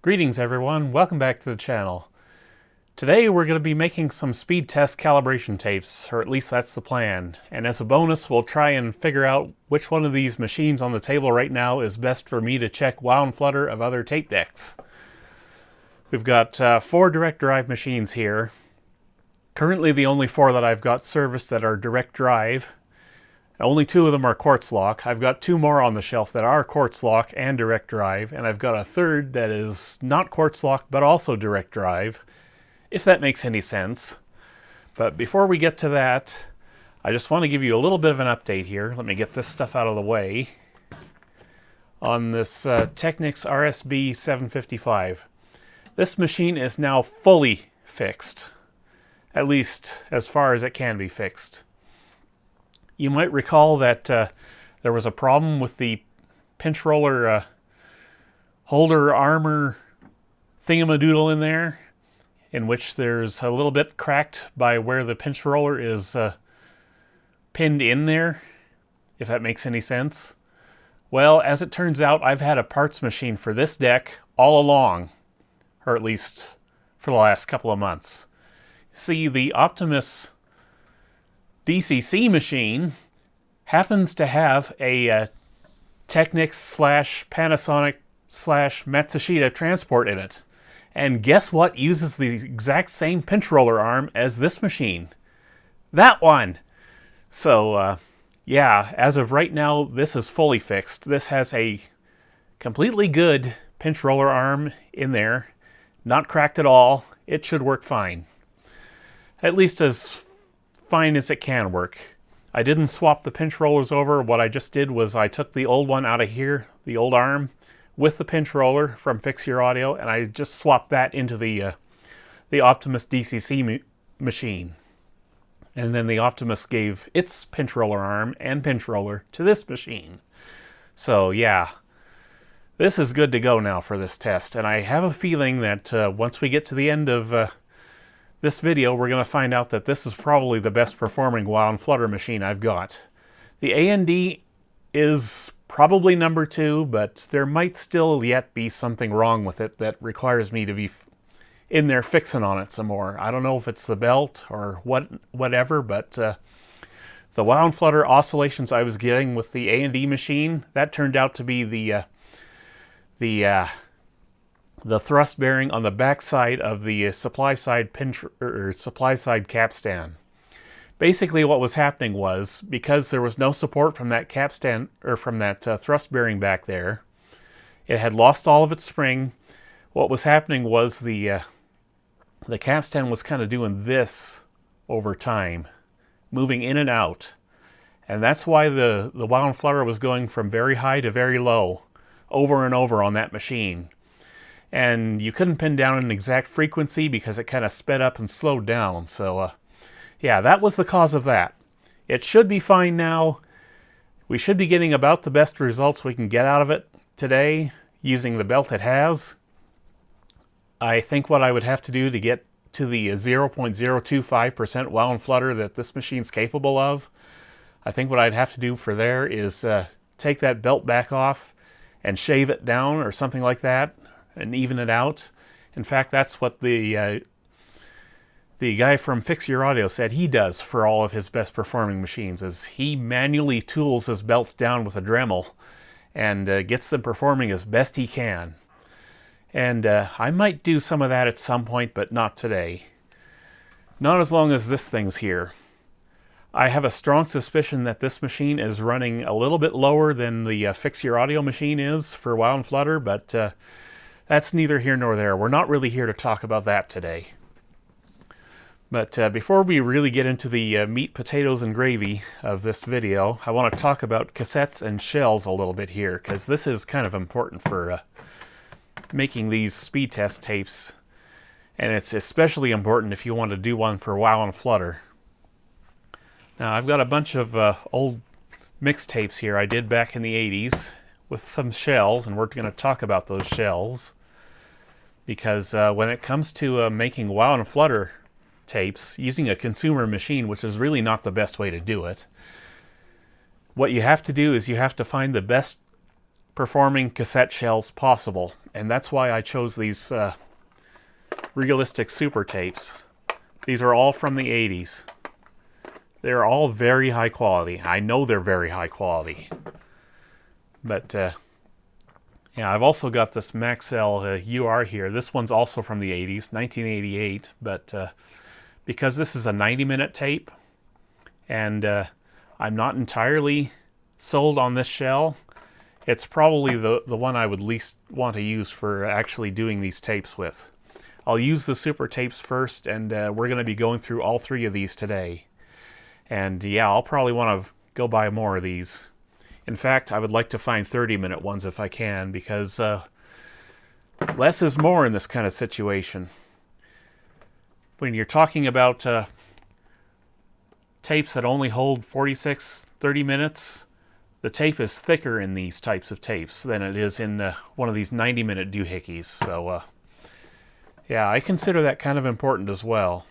Greetings everyone, welcome back to the channel. Today we're going to be making some speed test calibration tapes, or at least that's the plan. And as a bonus, we'll try and figure out which one of these machines on the table right now is best for me to check wow and flutter of other tape decks. We've got 4 direct drive machines here. Currently the only 4 that I've got serviced that are direct drive. Only 2 of them are quartz lock. I've got 2 more on the shelf that are quartz lock and direct drive, and I've got a third that is not quartz lock but also direct drive, if that makes any sense. But before we get to that, I just want to give you a little bit of an update here. Let me get this stuff out of the way. On this Technics RSB 755. This machine is now fully fixed, at least as far as it can be fixed. You might recall that there was a problem with the pinch roller holder armor thingamadoodle in there, in which there's a little bit cracked by where the pinch roller is pinned in there, if that makes any sense. Well, as it turns out, I've had a parts machine for this deck all along, or at least for the last couple of months. See, the Optimus DCC machine happens to have a Technics / Panasonic / Matsushita transport in it. And guess what uses the exact same pinch roller arm as this machine? That one! So, yeah, as of right now, this is fully fixed. This has a completely good pinch roller arm in there. Not cracked at all. It should work fine. At least as fine as it can work. I didn't swap the pinch rollers over. What I just did was I took the old one out of here, the old arm, with the pinch roller from Fix Your Audio, and I just swapped that into the Optimus DCC machine. And then the Optimus gave its pinch roller arm and pinch roller to this machine. So yeah, this is good to go now for this test. And I have a feeling that once we get to the end of this video, we're going to find out that this is probably the best performing wow and flutter machine I've got. The A&D is probably number 2, but there might still yet be something wrong with it that requires me to be in there fixing on it some more. I don't know if it's the belt or whatever, but the wow and flutter oscillations I was getting with the A&D machine, that turned out to be the thrust bearing on the back side of the supply side supply side capstan. Basically, what was happening was, because there was no support from that capstan or from that thrust bearing back there, it had lost all of its spring. What was happening was the capstan was kind of doing this over time, moving in and out, and that's why the wow and flutter was going from very high to very low, over and over on that machine. And you couldn't pin down an exact frequency because it kind of sped up and slowed down. So, yeah, that was the cause of that. It should be fine now. We should be getting about the best results we can get out of it today using the belt it has. I think what I would have to do to get to the 0.025% wow and flutter that this machine's capable of, I think what I'd have to do for there is take that belt back off and shave it down or something like that, and even it out. In fact, that's what the guy from Fix Your Audio said he does for all of his best performing machines, is he manually tools his belts down with a Dremel and gets them performing as best he can. And I might do some of that at some point, but not today. Not as long as this thing's here. I have a strong suspicion that this machine is running a little bit lower than the Fix Your Audio machine is for wow and flutter, but that's neither here nor there. We're not really here to talk about that today. But before we really get into the meat, potatoes, and gravy of this video, I want to talk about cassettes and shells a little bit here, because this is kind of important for making these speed test tapes. And it's especially important if you want to do one for wow and flutter. Now, I've got a bunch of old mixtapes here I did back in the 80s with some shells, and we're going to talk about those shells. Because when it comes to making wow and flutter tapes using a consumer machine, which is really not the best way to do it, what you have to do is you have to find the best performing cassette shells possible. And that's why I chose these realistic super tapes. These are all from the 80s. They're all very high quality. I know they're very high quality. But yeah, I've also got this Maxell UR here. This one's also from the 80s, 1988. But because this is a 90-minute tape, and I'm not entirely sold on this shell, it's probably the one I would least want to use for actually doing these tapes with. I'll use the super tapes first, and we're going to be going through all 3 of these today. And yeah, I'll probably want to go buy more of these. In fact, I would like to find 30-minute ones if I can, because less is more in this kind of situation. When you're talking about tapes that only hold 46, 30 minutes, the tape is thicker in these types of tapes than it is in one of these 90-minute doohickeys. So, yeah, I consider that kind of important as well.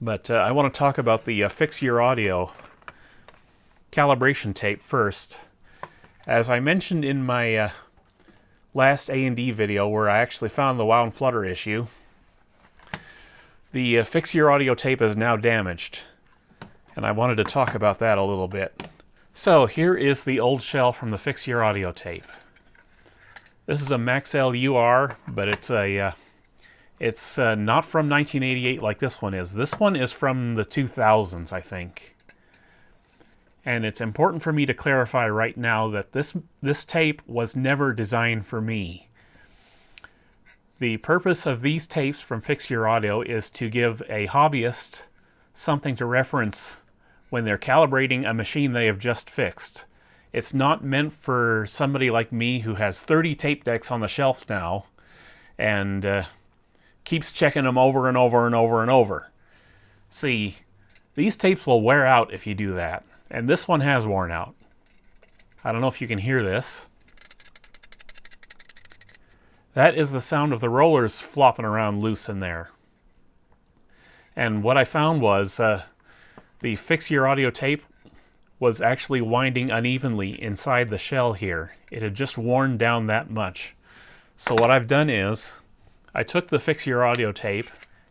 But I want to talk about the Fix Your Audio calibration tape first. As I mentioned in my last A&D video, where I actually found the WoW and Flutter issue, the Fix Your Audio tape is now damaged, and I wanted to talk about that a little bit. So here is the old shell from the Fix Your Audio tape. This is a Maxell UR, but it's not from 1988 like this one is. This one is from the 2000s, I think. And it's important for me to clarify right now that this tape was never designed for me. The purpose of these tapes from Fix Your Audio is to give a hobbyist something to reference when they're calibrating a machine they have just fixed. It's not meant for somebody like me who has 30 tape decks on the shelf now and keeps checking them over and over and over and over. See, these tapes will wear out if you do that. And this one has worn out. I don't know if you can hear this. That is the sound of the rollers flopping around loose in there. And what I found was the Fix Your Audio tape was actually winding unevenly inside the shell here. It had just worn down that much. So what I've done is I took the Fix Your Audio tape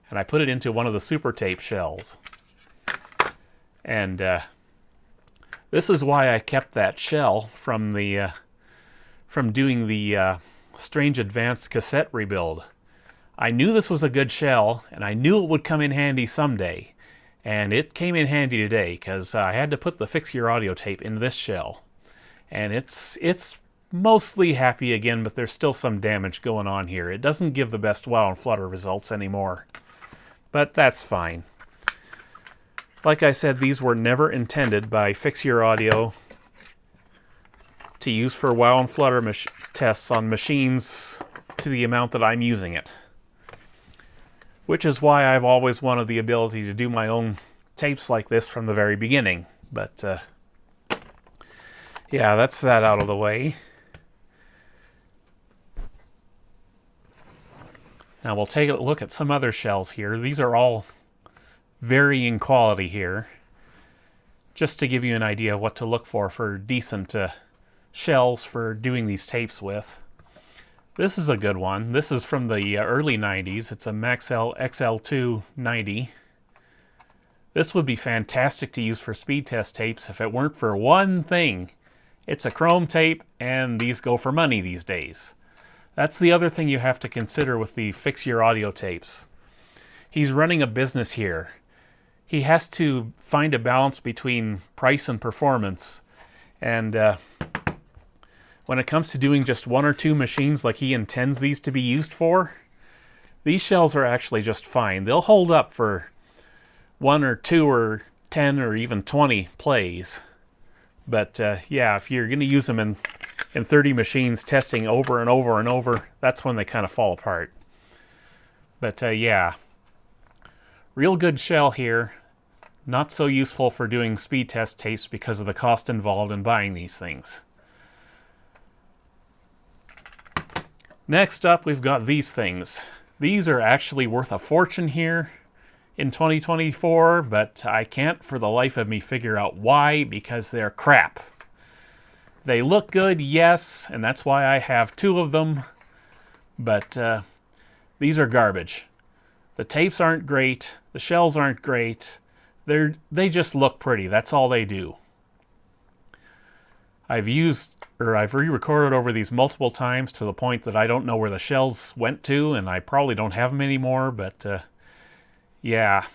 and I put it into one of the super tape shells. And this is why I kept that shell from doing the Strange Advanced cassette rebuild. I knew this was a good shell, and I knew it would come in handy someday. And it came in handy today, because I had to put the Fix Your Audio tape in this shell. And it's mostly happy again, but there's still some damage going on here. It doesn't give the best WoW and Flutter results anymore. But that's fine. Like I said, these were never intended by Fix Your Audio to use for WoW and Flutter tests on machines to the amount that I'm using it. Which is why I've always wanted the ability to do my own tapes like this from the very beginning. But, yeah, that's that out of the way. Now we'll take a look at some other shells here. These are all varying quality here, just to give you an idea of what to look for decent shells for doing these tapes with. This is a good one. This is from the early 90s. It's a Maxell XL290. This would be fantastic to use for speed test tapes if it weren't for one thing. It's a chrome tape, and these go for money these days. That's the other thing you have to consider with the Fix Your Audio tapes. He's running a business here. He has to find a balance between price and performance. And when it comes to doing just 1 or 2 machines like he intends these to be used for, these shells are actually just fine. They'll hold up for 1 or 2 or 10 or even 20 plays. But yeah, if you're going to use them in 30 machines testing over and over and over, that's when they kind of fall apart. But yeah, real good shell here. Not so useful for doing speed test tapes because of the cost involved in buying these things. Next up, we've got these things. These are actually worth a fortune here in 2024, but I can't for the life of me figure out why, because they're crap. They look good, yes, and that's why I have 2 of them, but these are garbage. The tapes aren't great, the shells aren't great, they just look pretty, that's all they do. I've re-recorded over these multiple times to the point that I don't know where the shells went to, and I probably don't have them anymore, but yeah.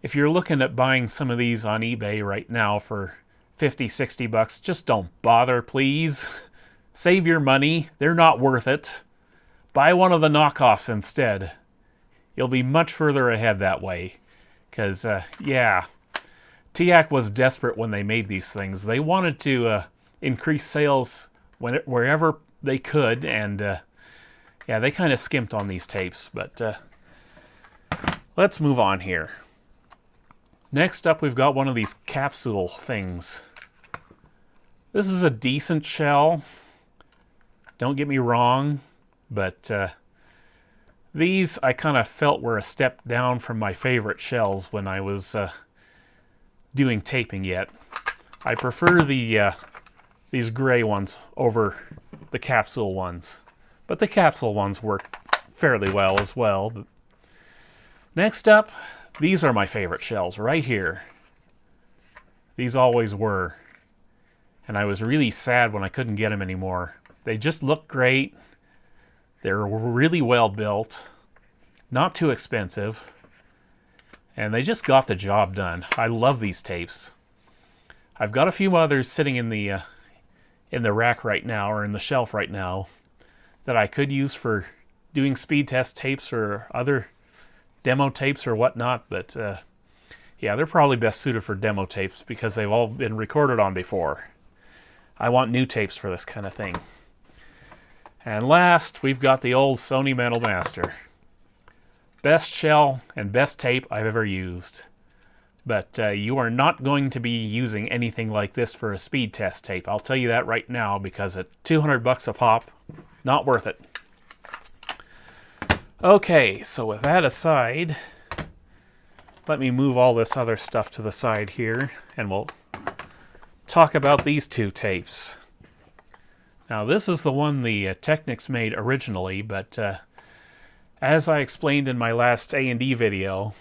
If you're looking at buying some of these on eBay right now for 50, 60 bucks, just don't bother, please. Save your money. They're not worth it. Buy one of the knockoffs instead. You'll be much further ahead that way. Because, yeah, TIAC was desperate when they made these things. They wanted to increase sales wherever they could, and yeah, they kind of skimped on these tapes. But let's move on here. Next up, we've got one of these capsule things. This is a decent shell. Don't get me wrong, but these I kind of felt were a step down from my favorite shells when I was doing taping yet. I prefer these gray ones over the capsule ones, but the capsule ones work fairly well as well. But next up, these are my favorite shells right here. These always were. And I was really sad when I couldn't get them anymore. They just look great. They're really well built. Not too expensive. And they just got the job done. I love these tapes. I've got a few others sitting in the rack right now, or in the shelf right now, that I could use for doing speed test tapes or other demo tapes or whatnot, but yeah, they're probably best suited for demo tapes because they've all been recorded on before. I want new tapes for this kind of thing. And last, we've got the old Sony Metal Master. Best shell and best tape I've ever used. But you are not going to be using anything like this for a speed test tape. I'll tell you that right now, because at 200 bucks a pop, not worth it. Okay, so with that aside, let me move all this other stuff to the side here, and we'll talk about these 2 tapes. Now, this is the one the Technics made originally, but as I explained in my last A&D video,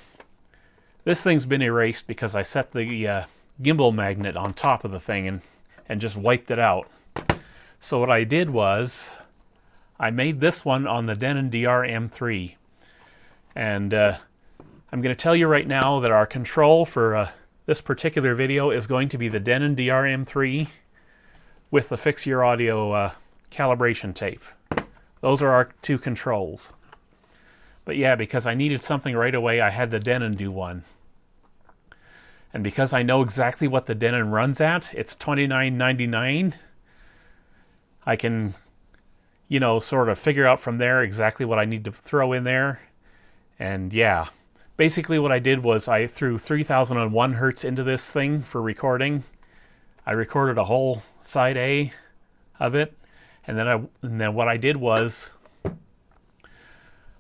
this thing's been erased because I set the gimbal magnet on top of the thing and just wiped it out. So what I did was, I made this one on the Denon DR-M3, and I'm going to tell you right now that our control for this particular video is going to be the Denon DR-M3 with the Fix Your Audio calibration tape. Those are our 2 controls. But yeah, because I needed something right away, I had the Denon do one. And because I know exactly what the Denon runs at, it's $29.99, I can, you know, sort of figure out from there exactly what I need to throw in there. And yeah, basically what I did was I threw 3001 hertz into this thing for recording. I recorded a whole side A of it, and then what I did was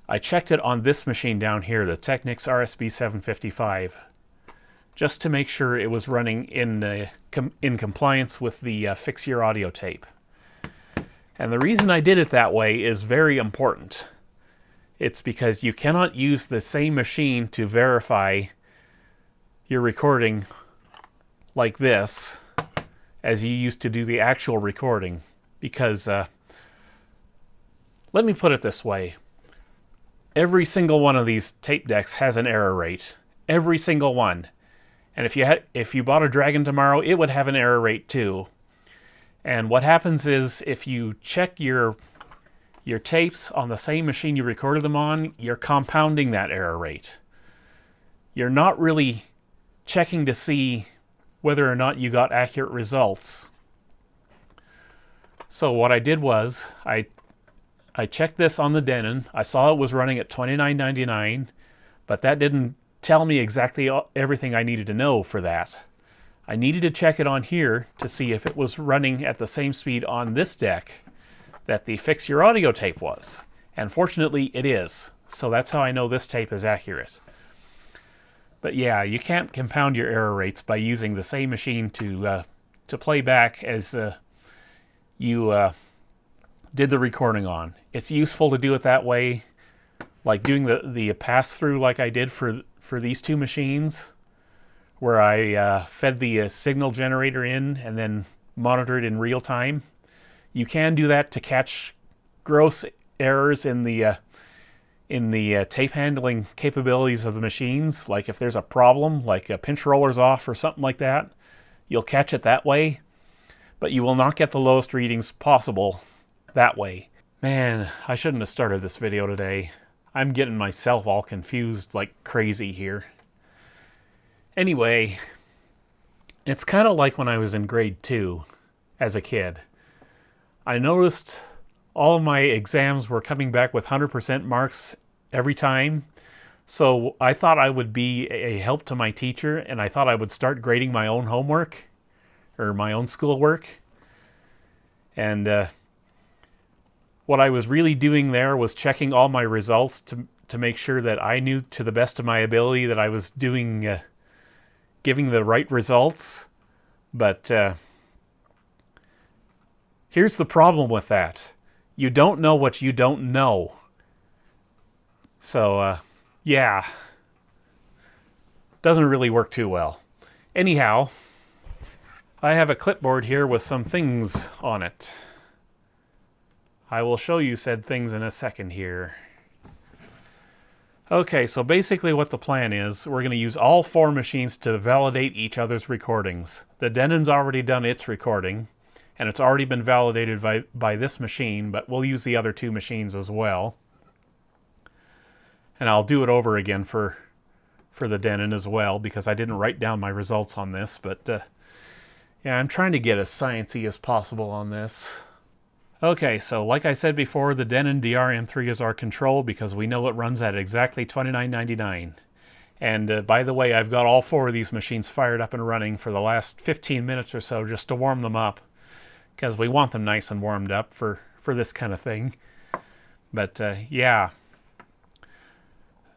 I checked it on this machine down here, the Technics RSB 755, just to make sure it was running in compliance with the Fix Your Audio tape. And the reason I did it that way is very important. It's because you cannot use the same machine to verify your recording like this as you used to do the actual recording. Because, let me put it this way. Every single one of these tape decks has an error rate. Every single one. And if you bought a Dragon tomorrow, it would have an error rate too. And what happens is, if you check your tapes on the same machine you recorded them on, you're compounding that error rate. You're not really checking to see whether or not you got accurate results. So what I did was, I checked this on the Denon. I saw it was running at $29.99, but that didn't tell me exactly everything I needed to know for that. I needed to check it on here to see if it was running at the same speed on this deck that the Fix Your Audio tape was. And fortunately, it is. So that's how I know this tape is accurate. But yeah, you can't compound your error rates by using the same machine to play back as you did the recording on. It's useful to do it that way, like doing the pass-through like I did for these two machines, where I fed the signal generator in and then monitored in real time. You can do that to catch gross errors in the tape handling capabilities of the machines. Like if there's a problem, like a pinch roller's off or something like that, you'll catch it that way, but you will not get the lowest readings possible that way. Man, I shouldn't have started this video today. I'm getting myself all confused like crazy here. Anyway, it's kind of like when I was in grade 2 as a kid. I noticed all of my exams were coming back with 100% marks every time. So I thought I would be a help to my teacher, and I thought I would start grading my own homework or my own schoolwork. And what I was really doing there was checking all my results to make sure that I knew to the best of my ability that I was doing, giving the right results. But here's the problem with that. You don't know what you don't know. So, yeah. Doesn't really work too well. Anyhow, I have a clipboard here with some things on it. I will show you said things in a second here. Okay, so basically what the plan is, we're going to use all 4 machines to validate each other's recordings. The Denon's already done its recording, and it's already been validated by this machine, but we'll use the other 2 machines as well. And I'll do it over again for the Denon as well, because I didn't write down my results on this, but yeah, I'm trying to get as sciencey as possible on this. Okay, so like I said before, the Denon DRM3 is our control because we know it runs at exactly $29.99. And by the way, I've got all 4 of these machines fired up and running for the last 15 minutes or so just to warm them up, because we want them nice and warmed up for this kind of thing. But yeah,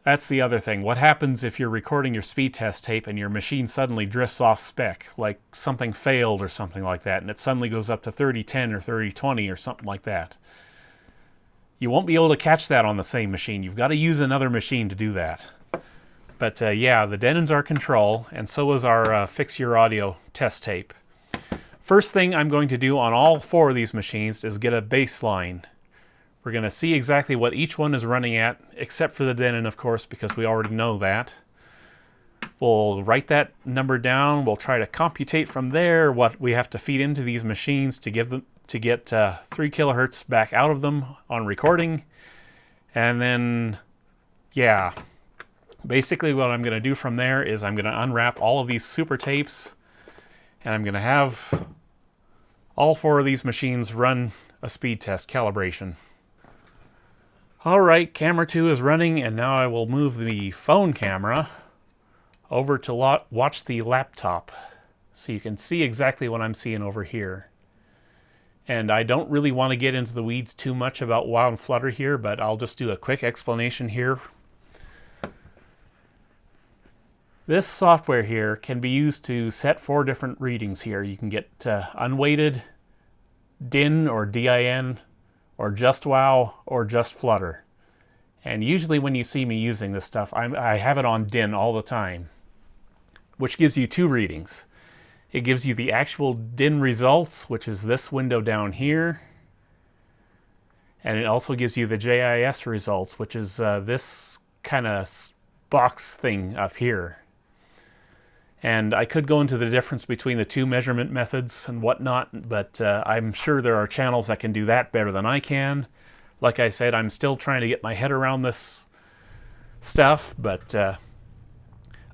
that's the other thing. What happens if you're recording your speed test tape and your machine suddenly drifts off spec, like something failed or something like that, and it suddenly goes up to 3010 or 3020 or something like that? You won't be able to catch that on the same machine. You've got to use another machine to do that. But yeah, the Denon's our control, and so is our Fix Your Audio test tape. First thing I'm going to do on all 4 of these machines is get a baseline. We're going to see exactly what each one is running at, except for the Denon, of course, because we already know that. We'll write that number down. We'll try to computate from there what we have to feed into these machines to get 3 kilohertz back out of them on recording. And then, yeah, basically what I'm going to do from there is I'm going to unwrap all of these super tapes, and I'm going to have all 4 of these machines run a speed test calibration. Alright, camera 2 is running, and now I will move the phone camera over to watch the laptop so you can see exactly what I'm seeing over here. And I don't really want to get into the weeds too much about WoW and Flutter here, but I'll just do a quick explanation here. This software here can be used to set 4 different readings here. You can get unweighted, DIN or DIN, or just WoW, or just Flutter. And usually when you see me using this stuff, I have it on DIN all the time, which gives you 2 readings. It gives you the actual DIN results, which is this window down here, and it also gives you the JIS results, which is this kind of box thing up here. And I could go into the difference between the 2 measurement methods and whatnot, but I'm sure there are channels that can do that better than I can. Like I said, I'm still trying to get my head around this stuff, but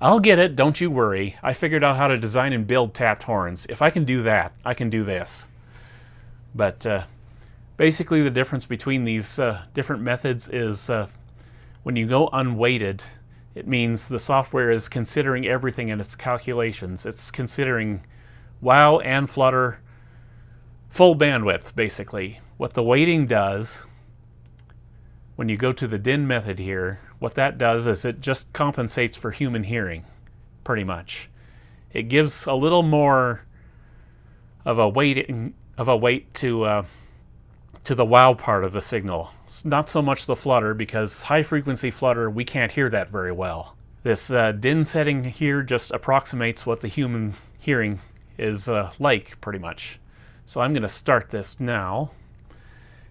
I'll get it, don't you worry. I figured out how to design and build tapped horns. If I can do that, I can do this. But basically the difference between these different methods is when you go unweighted, it means the software is considering everything in its calculations. It's considering WoW and Flutter full bandwidth, basically. What the weighting does, when you go to the DIN method here, what that does is it just compensates for human hearing, pretty much. It gives a little more of a weighting of a weight to the wow part of the signal. It's not so much the flutter, because high frequency flutter, we can't hear that very well. This din setting here just approximates what the human hearing is like, pretty much. So I'm going to start this now.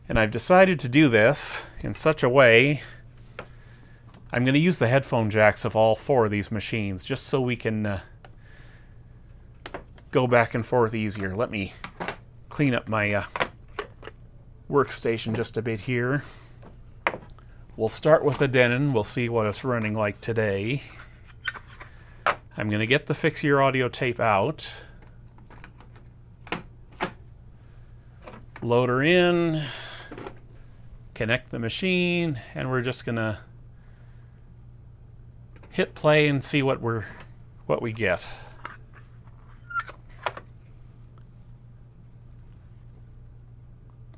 And I've decided to do this in such a way, I'm going to use the headphone jacks of all 4 of these machines, just so we can go back and forth easier. Let me clean up my workstation just a bit here. We'll start with the Denon. We'll see what it's running like today. I'm going to get the Fix Your Audio tape out. Load her in. Connect the machine, and we're just going to hit play and see what we get.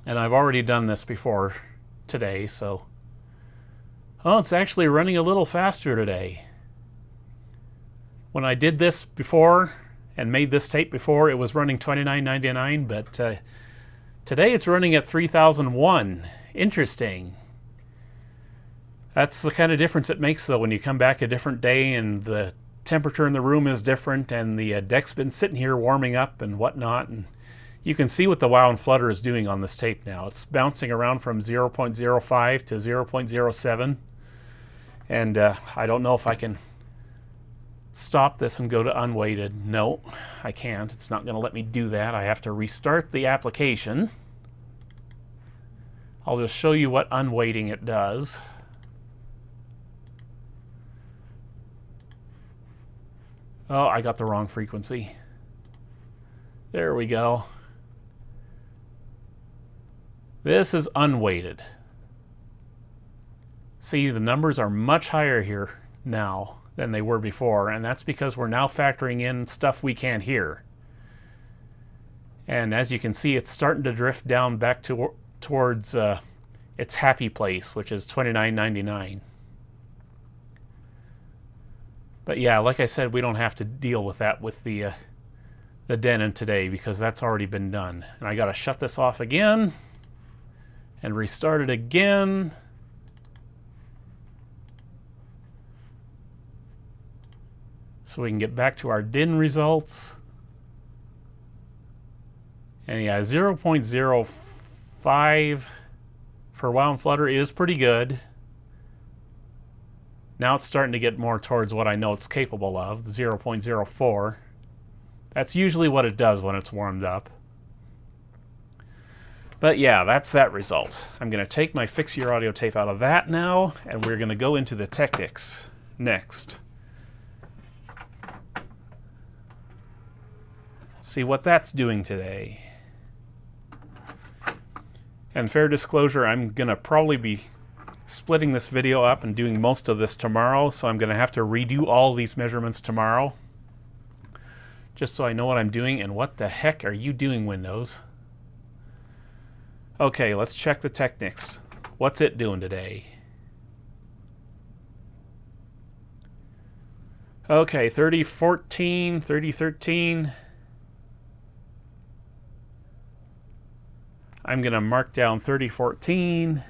And I've already done this before today, so... Oh, it's actually running a little faster today. When I did this before and made this tape before, it was running $29.99, but today it's running at 3001. Interesting. That's the kind of difference it makes, though, when you come back a different day and the temperature in the room is different and the deck's been sitting here warming up and whatnot. And you can see what the wow and flutter is doing on this tape now. It's bouncing around from 0.05 to 0.07. And I don't know if I can stop this and go to unweighted. No, I can't. It's not going to let me do that. I have to restart the application. I'll just show you what unweighting it does. Oh, I got the wrong frequency. There we go. This is unweighted. See, the numbers are much higher here now than they were before, and that's because we're now factoring in stuff we can't hear. And as you can see, it's starting to drift down back towards its happy place, which is $29.99. But yeah, like I said, we don't have to deal with that with the Denon today, because that's already been done. And I got to shut this off again and restart it again. So we can get back to our DIN results. And yeah, 0.05 for wow and flutter is pretty good. Now it's starting to get more towards what I know it's capable of, 0.04. That's usually what it does when it's warmed up. But yeah, that's that result. I'm going to take my Fix Your Audio tape out of that now, and we're going to go into the Technics next. See what that's doing today. And fair disclosure, I'm going to probably be splitting this video up and doing most of this tomorrow, so I'm going to have to redo all these measurements tomorrow, just so I know what I'm doing. And what the heck are you doing, Windows? Okay, let's check the Technics. What's it doing today? Okay, 3014, 3013. I'm going to mark down 3014.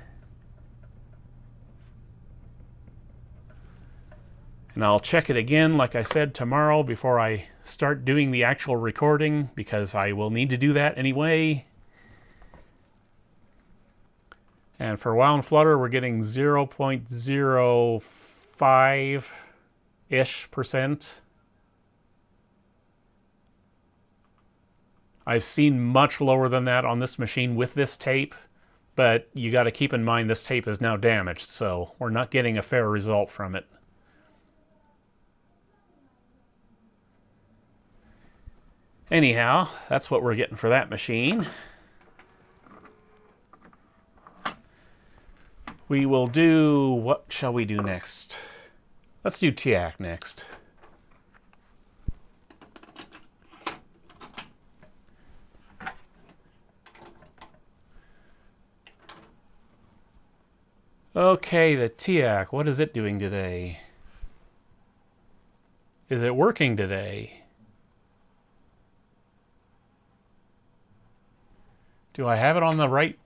And I'll check it again, like I said, tomorrow before I start doing the actual recording, because I will need to do that anyway. And for wow and flutter, we're getting 0.05-ish%. I've seen much lower than that on this machine with this tape, but you got to keep in mind this tape is now damaged, so we're not getting a fair result from it. Anyhow, that's what we're getting for that machine. We will do... what shall we do next? Let's do TIAC next. Okay, the TIAC, what is it doing today? Is it working today? Do I have it on the right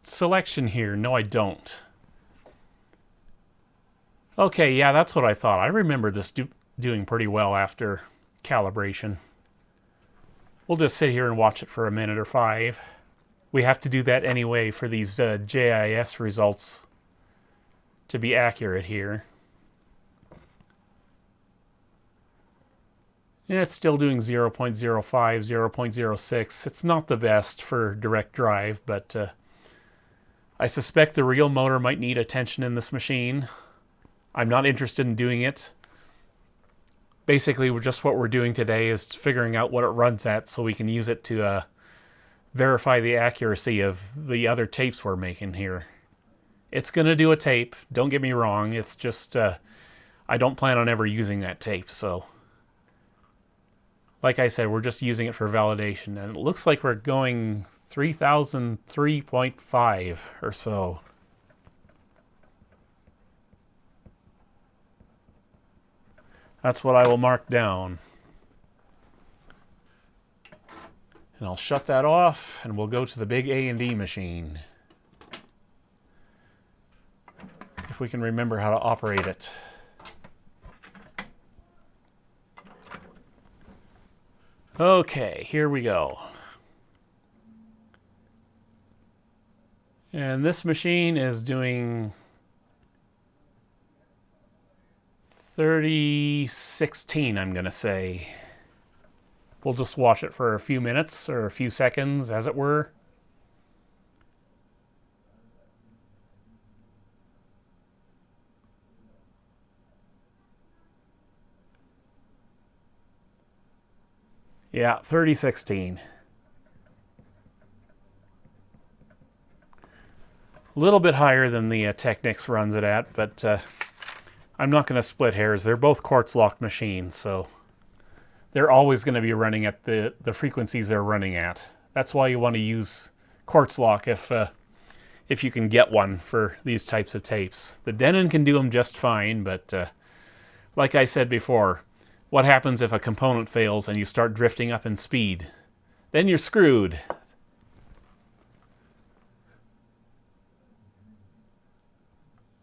selection here? No, I don't. Okay, yeah, that's what I thought. I remember this doing pretty well after calibration. We'll just sit here and watch it for a minute or 5. We have to do that anyway for these JIS results to be accurate here. Yeah, it's still doing 0.05, 0.06. It's not the best for direct drive, but I suspect the real motor might need attention in this machine. I'm not interested in doing it. Basically, just what we're doing today is figuring out what it runs at so we can use it to verify the accuracy of the other tapes we're making here. It's going to do a tape, don't get me wrong. It's just I don't plan on ever using that tape, so like I said, we're just using it for validation, and it looks like we're going 3003.5 or so. That's what I will mark down. And I'll shut that off, and we'll go to the big A&D machine. If we can remember how to operate it. Okay, here we go. And this machine is doing 3016, I'm going to say. We'll just watch it for a few minutes, or a few seconds, as it were. Yeah, 3016. A little bit higher than the Technics runs it at, but I'm not going to split hairs. They're both quartz locked machines, so they're always going to be running at the frequencies they're running at. That's why you want to use quartz lock if you can get one for these types of tapes. The Denon can do them just fine, but like I said before, what happens if a component fails and you start drifting up in speed? Then you're screwed.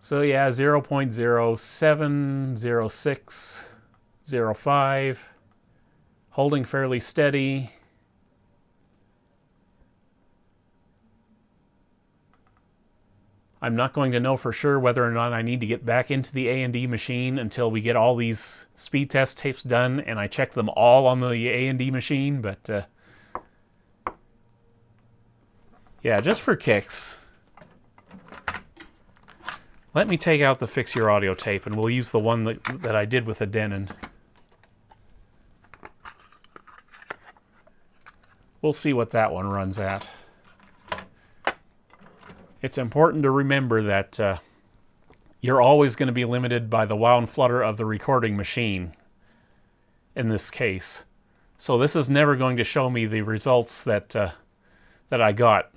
So yeah, 0.07, 06, 05, holding fairly steady. I'm not going to know for sure whether or not I need to get back into the A&D machine until we get all these speed test tapes done and I check them all on the A&D machine, but yeah, just for kicks, let me take out the Fix Your Audio tape and we'll use the one that I did with the Denon. We'll see what that one runs at. It's important to remember that you're always going to be limited by the wow and flutter of the recording machine in this case. So this is never going to show me the results that I got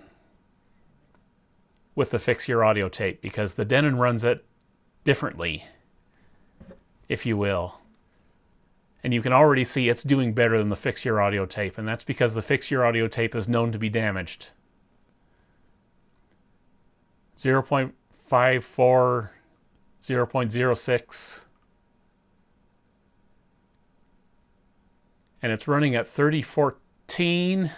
with the Fix Your Audio tape, because the Denon runs it differently, if you will. And you can already see it's doing better than the Fix Your Audio tape, and that's because the Fix Your Audio tape is known to be damaged. 0.54, 0.06, and it's running at 3014.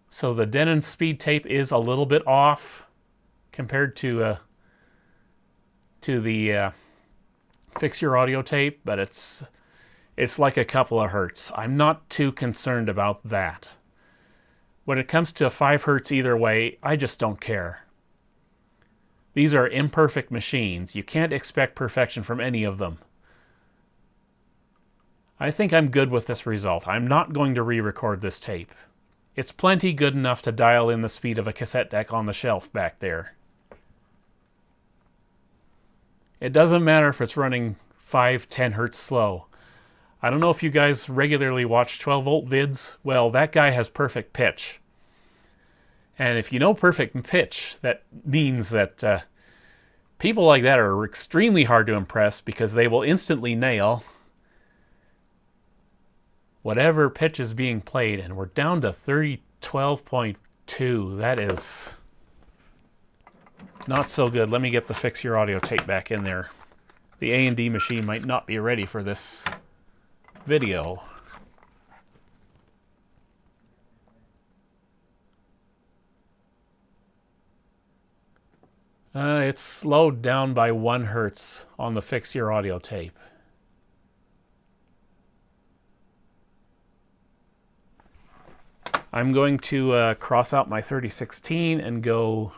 So the Denon speed tape is a little bit off compared to the Fix Your Audio tape, but it's like a couple of hertz. I'm not too concerned about that. When it comes to 5 hertz either way, I just don't care. These are imperfect machines. You can't expect perfection from any of them. I think I'm good with this result. I'm not going to re-record this tape. It's plenty good enough to dial in the speed of a cassette deck on the shelf back there. It doesn't matter if it's running 5, 10 hertz slow. I don't know if you guys regularly watch 12 volt vids. Well, that guy has perfect pitch. And if you know perfect pitch, that means that people like that are extremely hard to impress, because they will instantly nail whatever pitch is being played. And we're down to 3012 2. That is not so good. Let me get the Fix Your Audio tape back in there. The A&D machine might not be ready for this video. It's slowed down by 1 hertz on the Fix Your Audio tape. I'm going to cross out my 3016 and go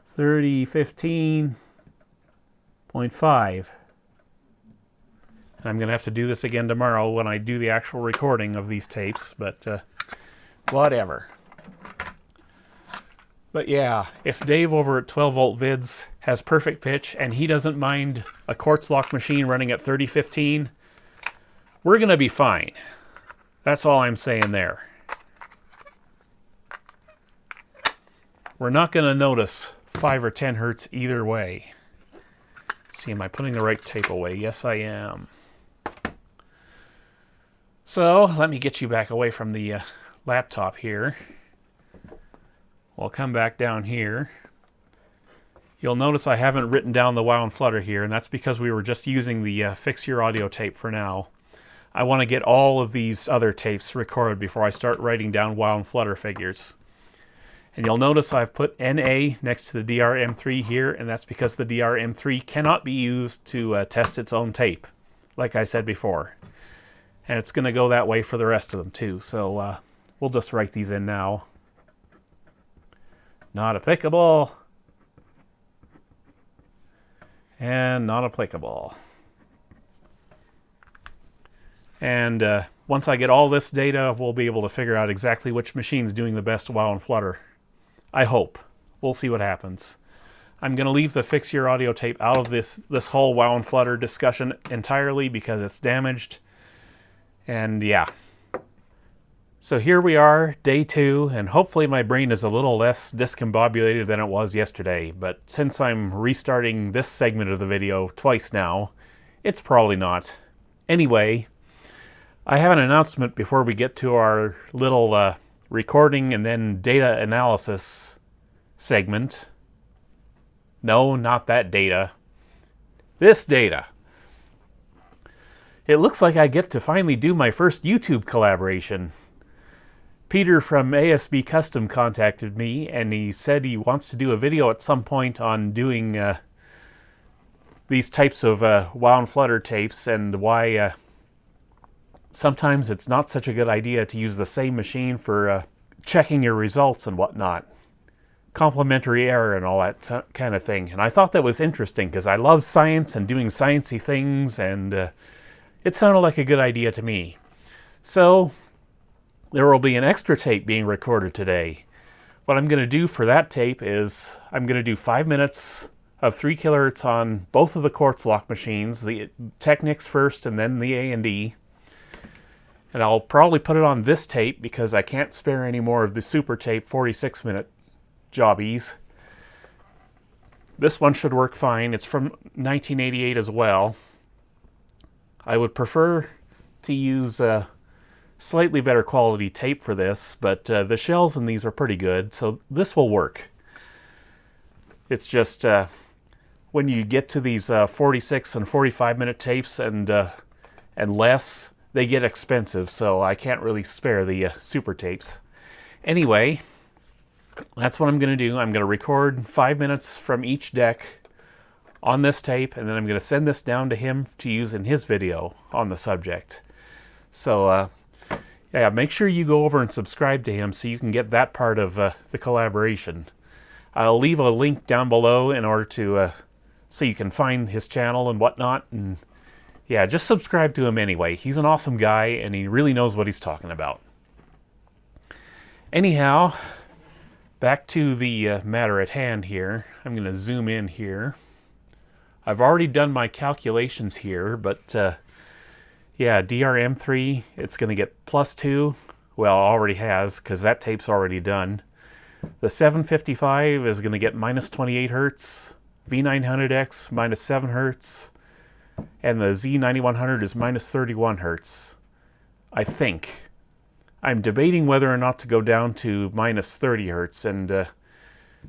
3015.5. And I'm going to have to do this again tomorrow when I do the actual recording of these tapes, but whatever. But yeah, if Dave over at 12 Volt Vids has perfect pitch and he doesn't mind a quartz lock machine running at 3015, we're going to be fine. That's all I'm saying there. We're not going to notice 5 or 10 hertz either way. Let's see, am I putting the right tape away? Yes, I am. So, let me get you back away from the laptop here. We'll come back down here. You'll notice I haven't written down the wow and flutter here, and that's because we were just using the Fix Your Audio tape for now. I want to get all of these other tapes recorded before I start writing down wow and flutter figures. And you'll notice I've put NA next to the DRM3 here, and that's because the DRM3 cannot be used to test its own tape, like I said before. And it's going to go that way for the rest of them too, so we'll just write these in now. Not applicable. And not applicable. And once I get all this data, we'll be able to figure out exactly which machine's doing the best wow and flutter. I hope. We'll see what happens. I'm going to leave the Fix Your Audio tape out of this whole wow and flutter discussion entirely because it's damaged. And yeah. So here we are, day 2, and hopefully my brain is a little less discombobulated than it was yesterday. But since I'm restarting this segment of the video twice now, it's probably not. Anyway, I have an announcement before we get to our little recording and then data analysis segment. No, not that data. This data. It looks like I get to finally do my first YouTube collaboration. Peter from ASB Custom contacted me, and he said he wants to do a video at some point on doing these types of wow and flutter tapes, and why sometimes it's not such a good idea to use the same machine for checking your results and whatnot. Complementary error and all that kind of thing. And I thought that was interesting because I love science and doing sciencey things, and it sounded like a good idea to me. So there will be an extra tape being recorded today. What I'm going to do for that tape is I'm going to do 5 minutes of 3 kHz on both of the quartz lock machines, the Technics first and then the A&D. And I'll probably put it on this tape because I can't spare any more of the super tape 46-minute jobbies. This one should work fine. It's from 1988 as well. I would prefer to use slightly better quality tape for this, but the shells in these are pretty good, so this will work. It's just when you get to these 46 and 45-minute tapes and less, they get expensive, so I can't really spare the super tapes. Anyway, that's what I'm going to do. I'm going to record 5 minutes from each deck on this tape, and then I'm going to send this down to him to use in his video on the subject. So, yeah, make sure you go over and subscribe to him so you can get that part of the collaboration. I'll leave a link down below in order to so you can find his channel and whatnot. And yeah, just subscribe to him anyway. He's an awesome guy, and he really knows what he's talking about. Anyhow, back to the matter at hand here. I'm going to zoom in here. I've already done my calculations here, but yeah, DRM3, it's going to get +2. Well, already has, because that tape's already done. The 755 is going to get -28 Hertz. V900X, -7 Hertz. And the Z9100 is -31 Hertz. I think. I'm debating whether or not to go down to minus 30 hertz and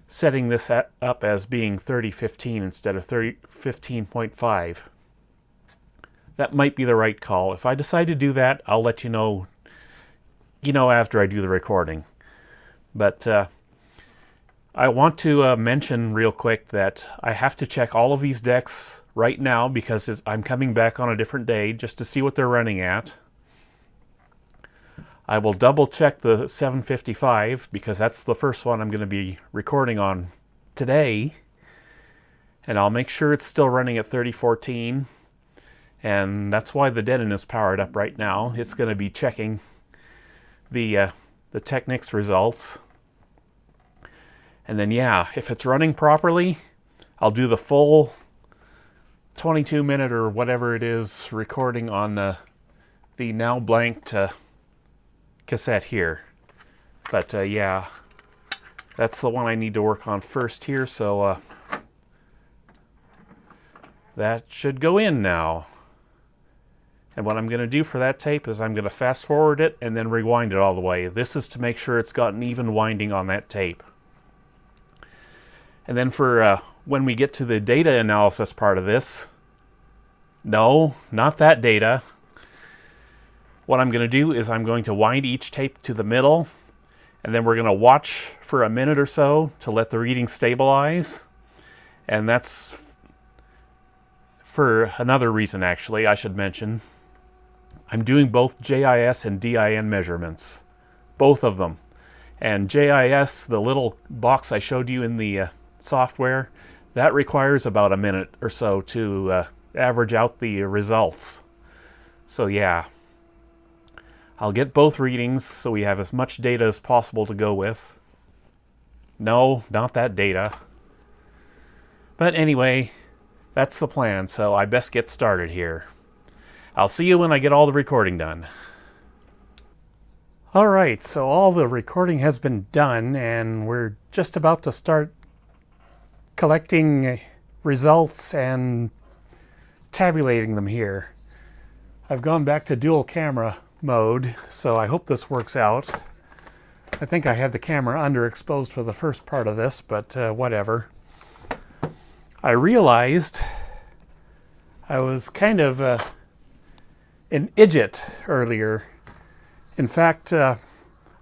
setting this up as being 3015 instead of 15.5. That might be the right call. If I decide to do that, I'll let you know, after I do the recording. But I want to mention real quick that I have to check all of these decks right now because I'm coming back on a different day just to see what they're running at. I will double check the 755 because that's the first one I'm going to be recording on today. And I'll make sure it's still running at 3014. And that's why the Denon is powered up right now. It's going to be checking the Technics results. And then, yeah, if it's running properly, I'll do the full 22-minute or whatever it is recording on the now blanked cassette here. But, yeah, that's the one I need to work on first here, so that should go in now. And what I'm going to do for that tape is I'm going to fast forward it and then rewind it all the way. This is to make sure it's got an even winding on that tape. And then for when we get to the data analysis part of this, no, not that data. What I'm going to do is I'm going to wind each tape to the middle, and then we're going to watch for a minute or so to let the reading stabilize. And that's for another reason, actually, I should mention. I'm doing both JIS and DIN measurements, both of them. And JIS, the little box I showed you in the software, that requires about a minute or so to average out the results. So yeah, I'll get both readings so we have as much data as possible to go with. No, not that data. But anyway, that's the plan, so I best get started here. I'll see you when I get all the recording done. Alright, so all the recording has been done, and we're just about to start collecting results and tabulating them here. I've gone back to dual camera mode, so I hope this works out. I think I had the camera underexposed for the first part of this, but whatever. I realized I was kind of an idiot earlier. In fact, I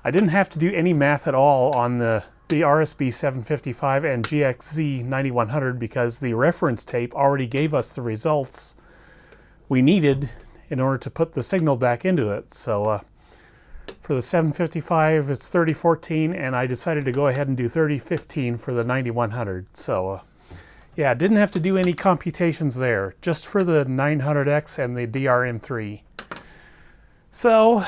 didn't have to do any math at all on the RSB 755 and GXZ 9100 because the reference tape already gave us the results we needed in order to put the signal back into it. So for the 755 it's 3014, and I decided to go ahead and do 3015 for the 9100. So yeah, didn't have to do any computations there, just for the 900X and the DRM3. So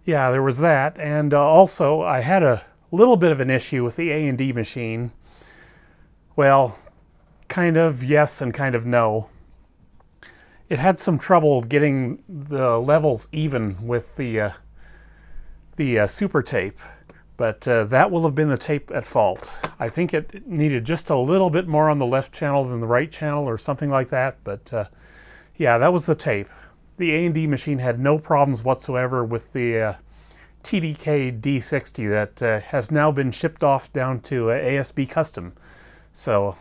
yeah, there was that, and also I had a little bit of an issue with the A&D machine. Well, kind of yes and kind of no. It had some trouble getting the levels even with the super tape, but that will have been the tape at fault. I think it needed just a little bit more on the left channel than the right channel or something like that, but yeah, that was the tape. The A&D machine had no problems whatsoever with the TDK D60 that has now been shipped off down to ASB Custom. So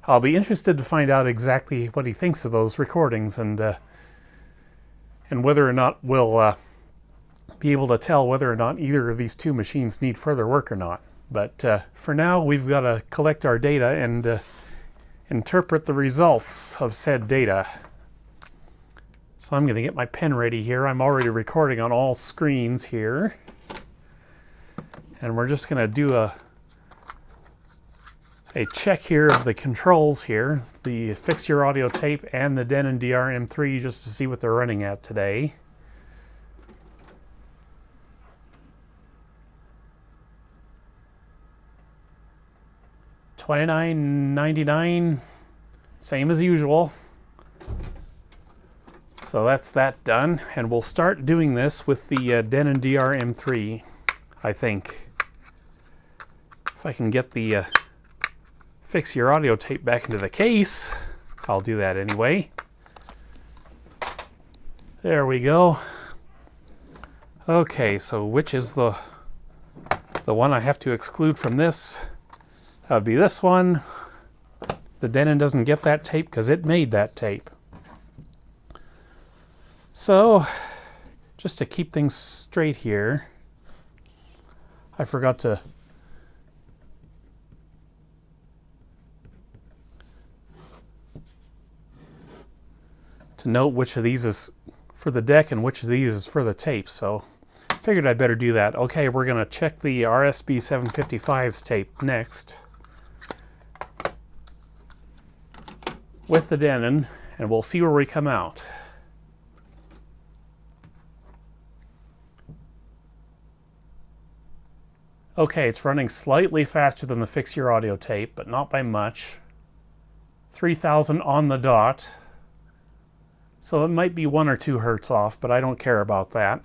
I'll be interested to find out exactly what he thinks of those recordings and whether or not we'll be able to tell whether or not either of these two machines need further work or not. But for now, we've got to collect our data and interpret the results of said data. So I'm going to get my pen ready here. I'm already recording on all screens here. And we're just going to do a check here of the controls here, the Fix Your Audio tape and the Denon DRM3, just to see what they're running at today. $29.99, same as usual. So that's that done, and we'll start doing this with the Denon DRM3, I think. If I can get the Fix Your Audio tape back into the case, I'll do that anyway. There we go. Okay, so which is the one I have to exclude from this? That would be this one. The Denon doesn't get that tape because it made that tape. So, just to keep things straight here, I forgot to note which of these is for the deck and which of these is for the tape, so figured I'd better do that. Okay, we're going to check the RSB 755's tape next with the Denon, and we'll see where we come out. Okay, it's running slightly faster than the Fix Your Audio tape, but not by much. 3000 on the dot. So it might be 1 or 2 hertz off, but I don't care about that.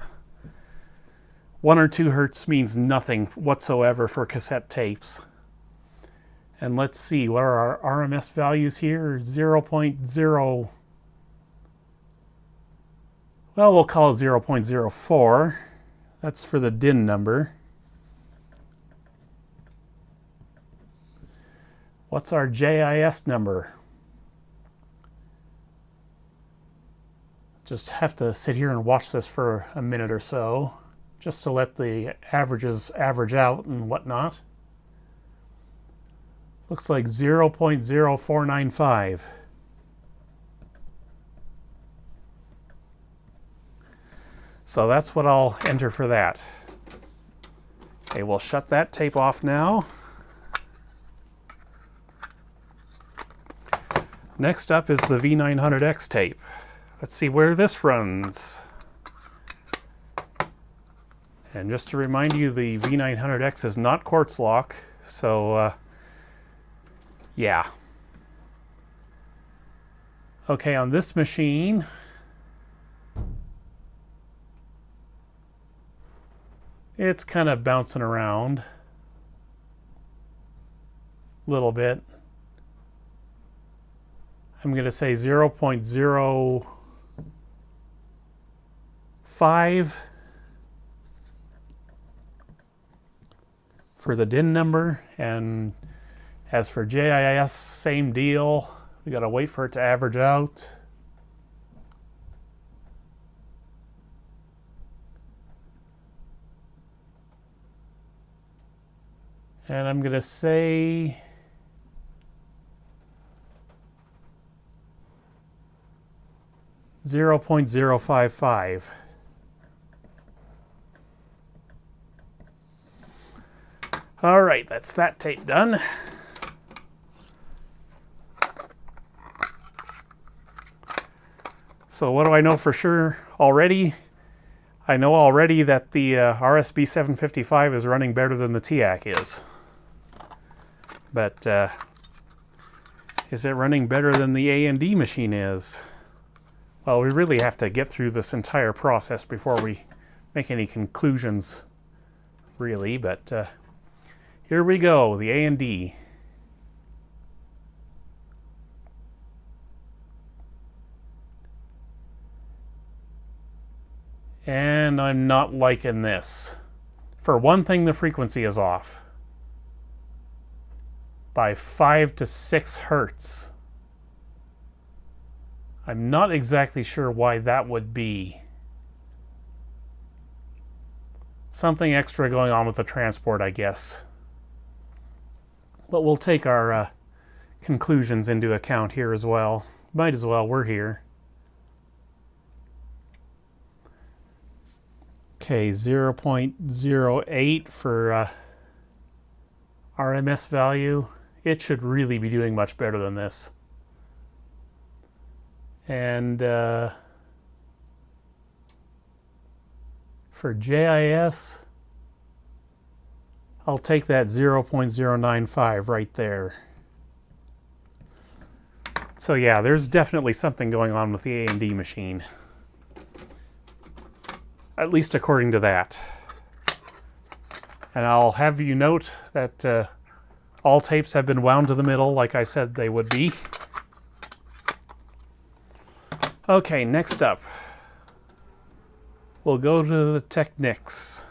1 or 2 hertz means nothing whatsoever for cassette tapes. And let's see, what are our RMS values here? 0.0. Well, we'll call it 0.04. That's for the DIN number. What's our JIS number? Just have to sit here and watch this for a minute or so, just to let the averages average out and whatnot. Looks like 0.0495. So that's what I'll enter for that. Okay, we'll shut that tape off now. Next up is the V900X tape. Let's see where this runs. And just to remind you, the V900X is not quartz lock, so yeah. Okay, on this machine, it's kind of bouncing around a little bit. I'm going to say 0.05 for the DIN number, and as for JIS, same deal. We got to wait for it to average out. And I'm going to say 0.055. All right, that's that tape done. So what do I know for sure already? I know already that the RSB 755 is running better than the TIAC is. But is it running better than the A&D machine is? Well, we really have to get through this entire process before we make any conclusions, really, but here we go, the A&D. And I'm not liking this. For one thing, the frequency is off by 5 to 6 hertz. I'm not exactly sure why that would be. Something extra going on with the transport, I guess. But we'll take our conclusions into account here as well. Might as well, we're here. Okay, 0.08 for RMS value. It should really be doing much better than this. And for JIS, I'll take that 0.095 right there. So yeah, there's definitely something going on with the A&D machine. At least according to that. And I'll have you note that all tapes have been wound to the middle like I said they would be. Okay, next up. we'll go to the Technics.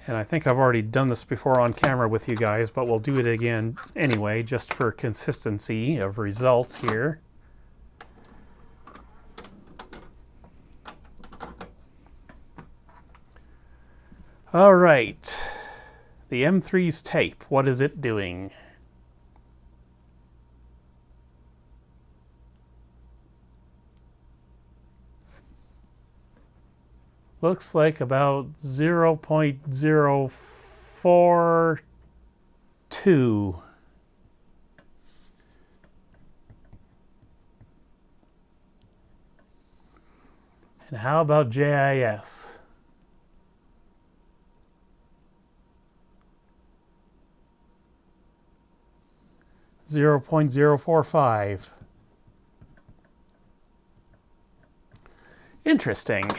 And I think I've already done this before on camera with you guys, but we'll do it again anyway, just for consistency of results here. All right, the M3's tape, what is it doing? Looks like about 0.042. And how about JIS? .045. Interesting.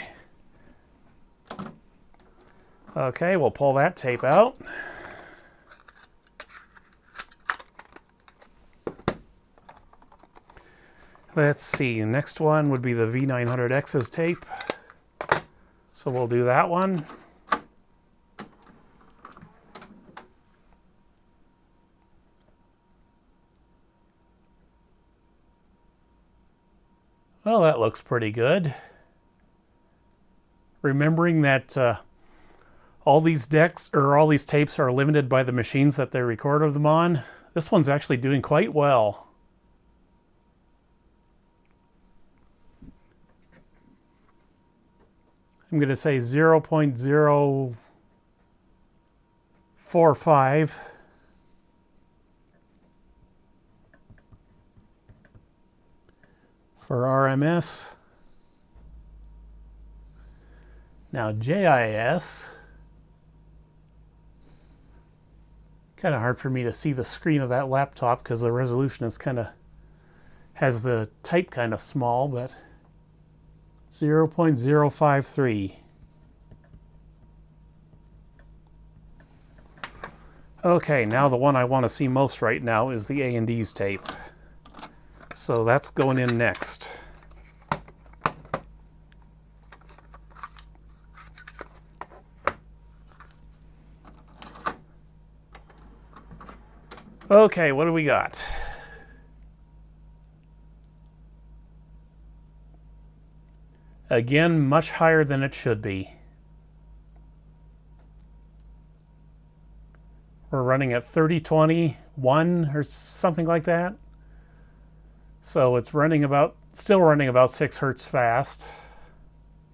Okay, we'll pull that tape out. Let's see, the next one would be the V900X's tape. So we'll do that one. Well, that looks pretty good. Remembering that all these decks or all these tapes are limited by the machines that they record them on, this one's actually doing quite well. I'm going to say 0.045. For RMS. Now JIS. Kind of hard for me to see the screen of that laptop because the resolution is has the type kind of small, but 0.053. Okay, now the one I want to see most right now is the A&D's tape. So that's going in next. Okay, what do we got? Again, much higher than it should be. We're running at 3021 or something like that. So it's still running about 6 hertz fast.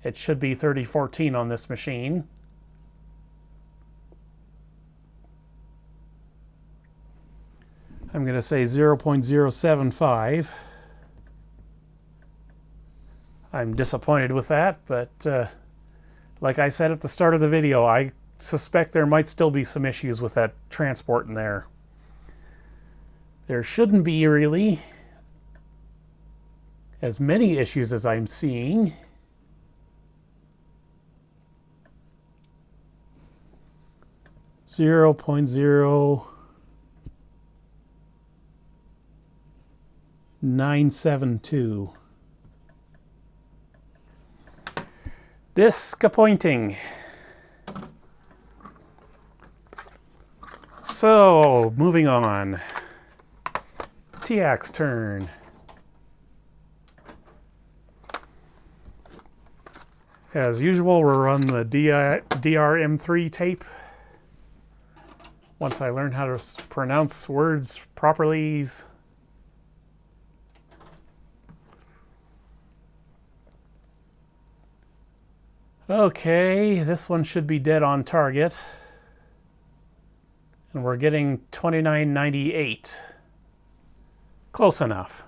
It should be 3014 on this machine. I'm going to say 0.075. I'm disappointed with that, but like I said at the start of the video, I suspect there might still be some issues with that transport in there. There shouldn't be really as many issues as I'm seeing. Zero point 0.0972. Disappointing. So, moving on. TIAC's turn. As usual, we'll run the DRM3 tape. Once I learn how to pronounce words properly. Okay, this one should be dead on target. And we're getting 2998. Close enough.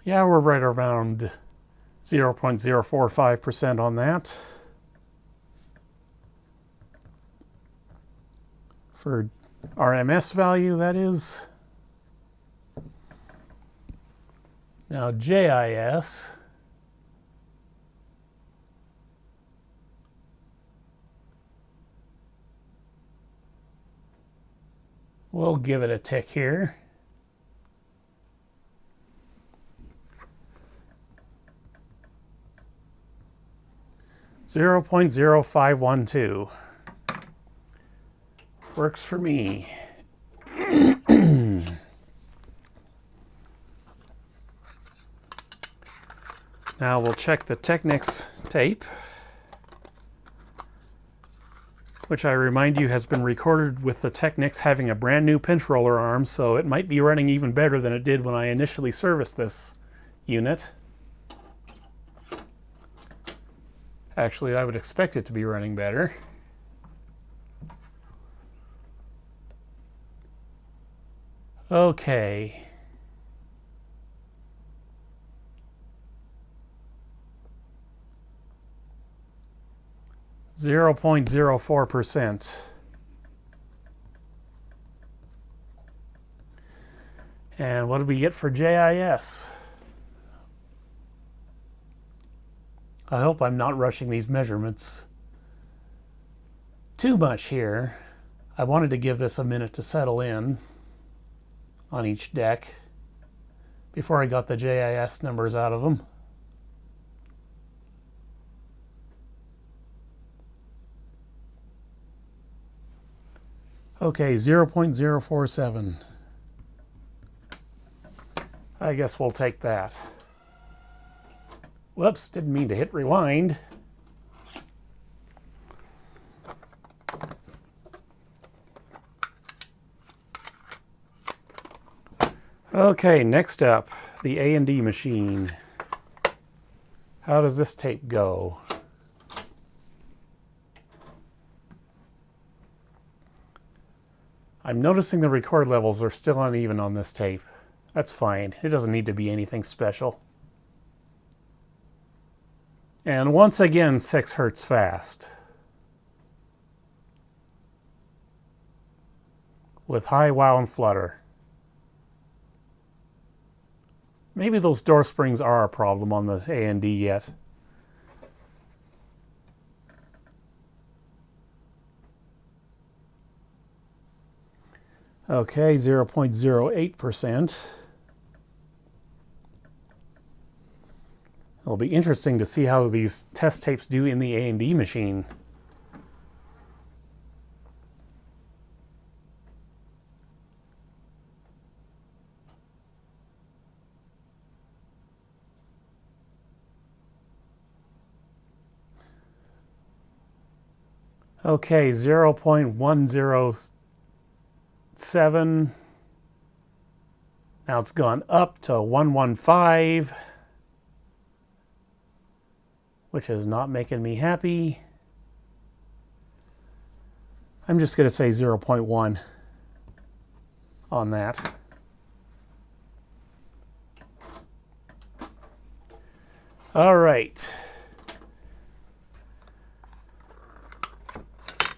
Yeah, we're right around 0.045% on that. For RMS value, that is. Now JIS. We'll give it a tick here. 0.0512. Works for me. Now we'll check the Technics tape, which I remind you has been recorded with the Technics having a brand new pinch roller arm, so it might be running even better than it did when I initially serviced this unit. Actually, I would expect it to be running better. Okay. .04%. And what did we get for JIS? I hope I'm not rushing these measurements too much here. I wanted to give this a minute to settle in on each deck before I got the JIS numbers out of them. Okay, 0.047. I guess we'll take that. Whoops, didn't mean to hit rewind. Okay, next up, the A&D machine. How does this tape go? I'm noticing the record levels are still uneven on this tape. That's fine. It doesn't need to be anything special. And once again, 6 Hz fast. With high wow and flutter. Maybe those door springs are a problem on the A&D yet. Okay, 0.08%. It'll be interesting to see how these test tapes do in the A&D machine. Okay, 0.107. Now it's gone up to 115. Which is not making me happy. I'm just going to say 0.1 on that. All right.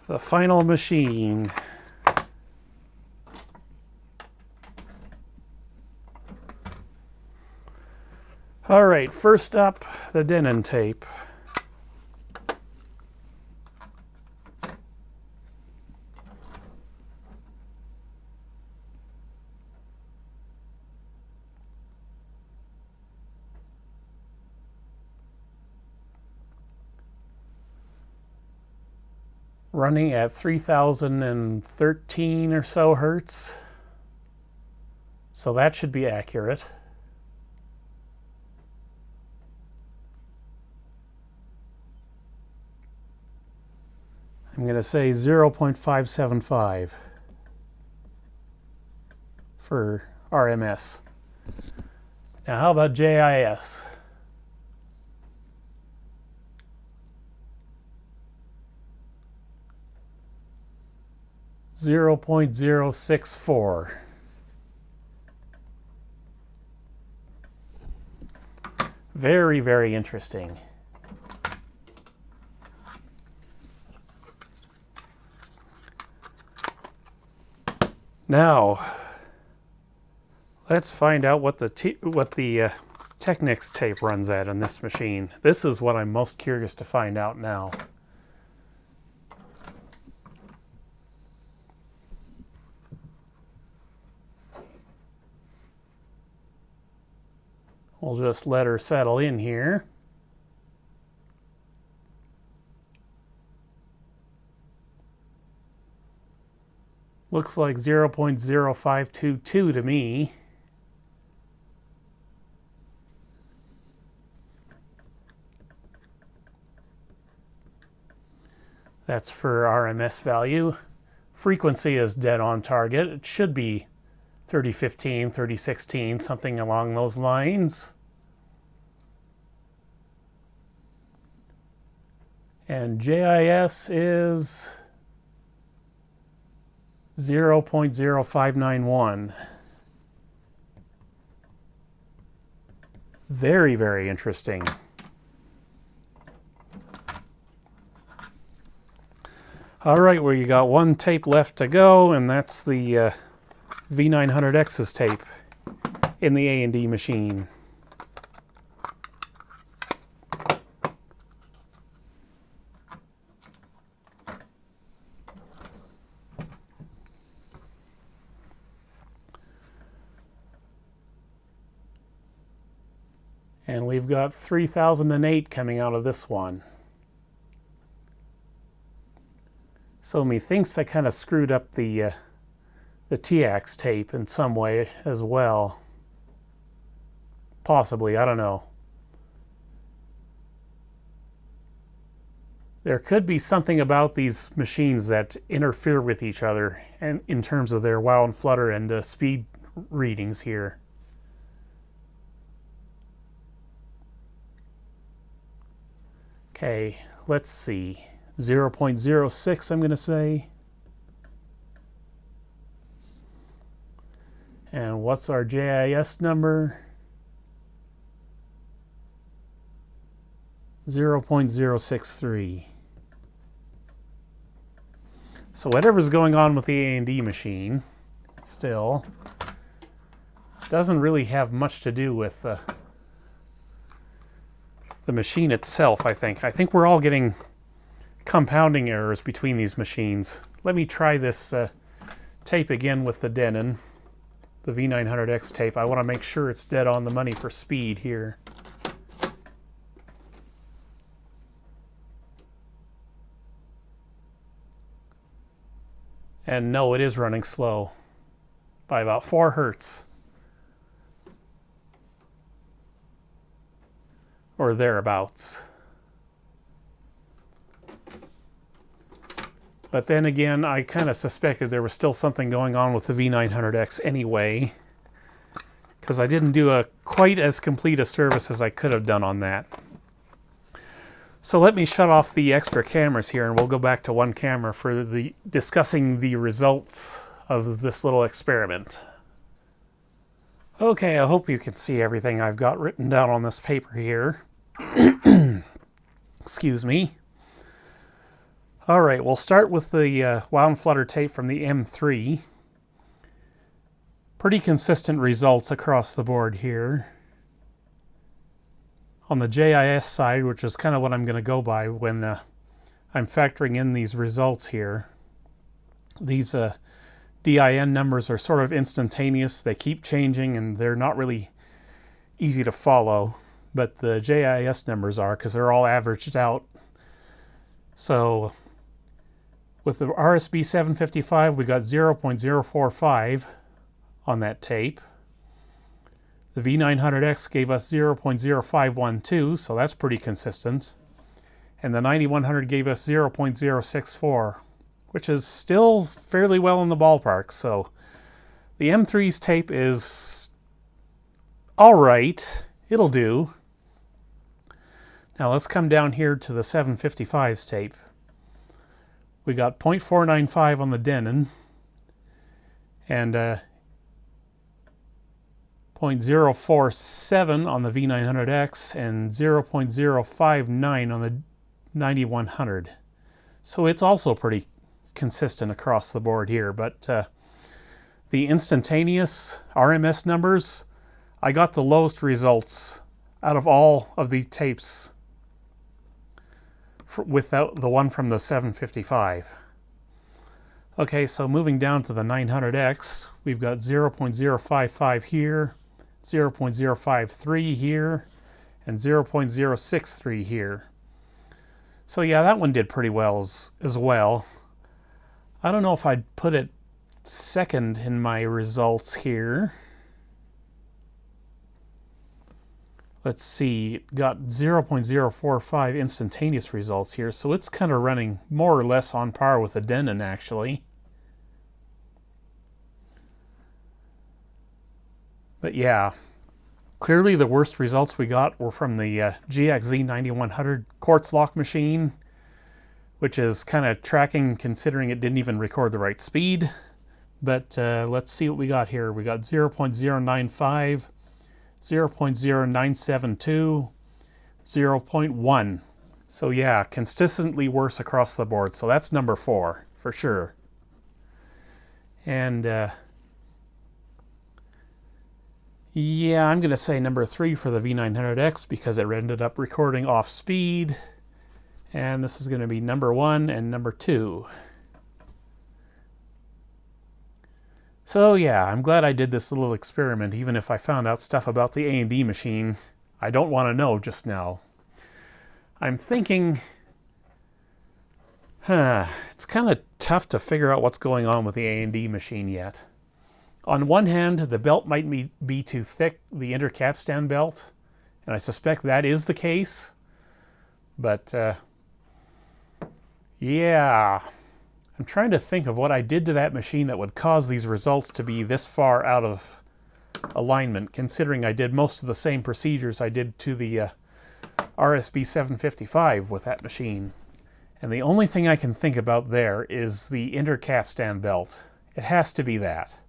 The final machine. All right, first up, the Denon tape. Running at 3013 or so hertz. So that should be accurate. I'm going to say 0.575 for RMS. Now how about JIS? .064. Very, very interesting. Now, let's find out what the Technics tape runs at on this machine. This is what I'm most curious to find out now. We'll just let her settle in here. Looks like 0.0522 to me. That's for RMS value. Frequency is dead on target. It should be 3015, 3016, something along those lines. And JIS is 0.0591. Very, very interesting. All right, well, you got one tape left to go, and that's the V900X's tape in the A&D machine. And we've got 3008 coming out of this one. So methinks I kind of screwed up the TX tape in some way as well. Possibly, I don't know. There could be something about these machines that interfere with each other and in terms of their WoW and Flutter and speed readings here. Okay, let's see. 0.06 I'm going to say. And what's our JIS number? 0.063. So whatever's going on with the A&D machine still doesn't really have much to do with the machine itself, I think. I think we're all getting compounding errors between these machines. Let me try this tape again with the Denon, the V900X tape. I want to make sure it's dead on the money for speed here. And no, it is running slow by about 4 hertz. Or thereabouts. But then again, I kind of suspected there was still something going on with the V900X anyway, because I didn't do quite as complete a service as I could have done on that. So let me shut off the extra cameras here, and we'll go back to one camera for discussing the results of this little experiment. Okay, I hope you can see everything I've got written down on this paper here. Excuse me. All right, we'll start with the WoW and Flutter tape from the M3. Pretty consistent results across the board here. On the JIS side, which is kind of what I'm going to go by when I'm factoring in these results here, these DIN numbers are sort of instantaneous. They keep changing and they're not really easy to follow, but the JIS numbers are, because they're all averaged out. So with the RSB 755, we got 0.045 on that tape. The V900X gave us 0.0512, so that's pretty consistent. And the 9100 gave us 0.064, which is still fairly well in the ballpark. So the M3's tape is all right. It'll do. Now let's come down here to the 755's tape. We got 0.495 on the Denon and 0.047 on the V900X and 0.059 on the 9100. So it's also pretty consistent across the board here, but the instantaneous RMS numbers, I got the lowest results out of all of the tapes without the one from the 755. Okay, so moving down to the 900X, we've got 0.055 here, 0.053 here, and 0.063 here. So yeah, that one did pretty well as well. I don't know if I'd put it second in my results here. Let's see, it got 0.045 instantaneous results here, so it's kind of running more or less on par with the Denon, actually. But yeah, clearly the worst results we got were from the GXZ9100 quartz lock machine, which is kind of tracking considering it didn't even record the right speed. But let's see what we got here. We got 0.095, 0.0972, 0.1. So yeah, consistently worse across the board. So that's number 4 for sure. And yeah, I'm going to say number 3 for the V900X because it ended up recording off speed. And this is going to be number 1 and number 2. So yeah, I'm glad I did this little experiment, even if I found out stuff about the A&D machine I don't want to know just now. I'm thinking, it's kind of tough to figure out what's going on with the A&D machine yet. On one hand, the belt might be too thick, the intercapstan belt, and I suspect that is the case. But yeah, I'm trying to think of what I did to that machine that would cause these results to be this far out of alignment, considering I did most of the same procedures I did to the RSB 755 with that machine. And the only thing I can think about there is the intercapstan belt. It has to be that.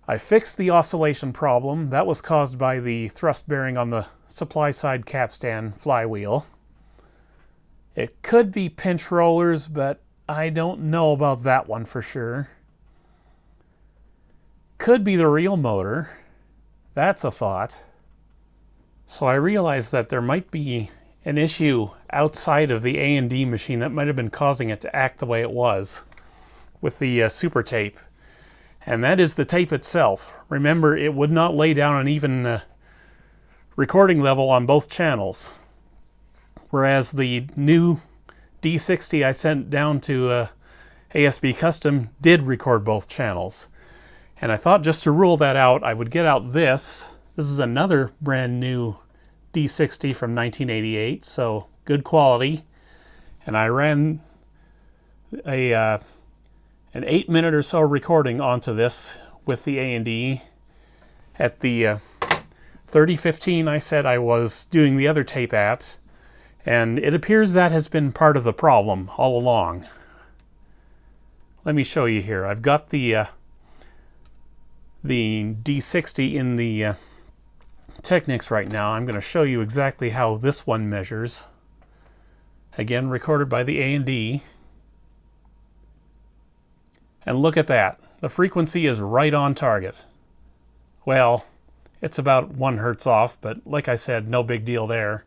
I fixed the oscillation problem. That was caused by the thrust bearing on the supply side capstan flywheel. It could be pinch rollers, but I don't know about that one for sure. Could be the real motor. That's a thought. So I realized that there might be an issue outside of the A&D machine that might have been causing it to act the way it was with the super tape. And that is the tape itself. Remember, it would not lay down an even recording level on both channels. Whereas the new D60 I sent down to ASB Custom did record both channels. And I thought just to rule that out, I would get out this. This is another brand new D60 from 1988, so good quality. And I ran an 8-minute or so recording onto this with the A&D. At the 3015 I said I was doing the other tape at, and it appears that has been part of the problem all along. Let me show you here. I've got the D60 in the Technics right now. I'm going to show you exactly how this one measures. Again, recorded by the A&D. And look at that. The frequency is right on target. Well, it's about 1 hertz off, but like I said, no big deal there.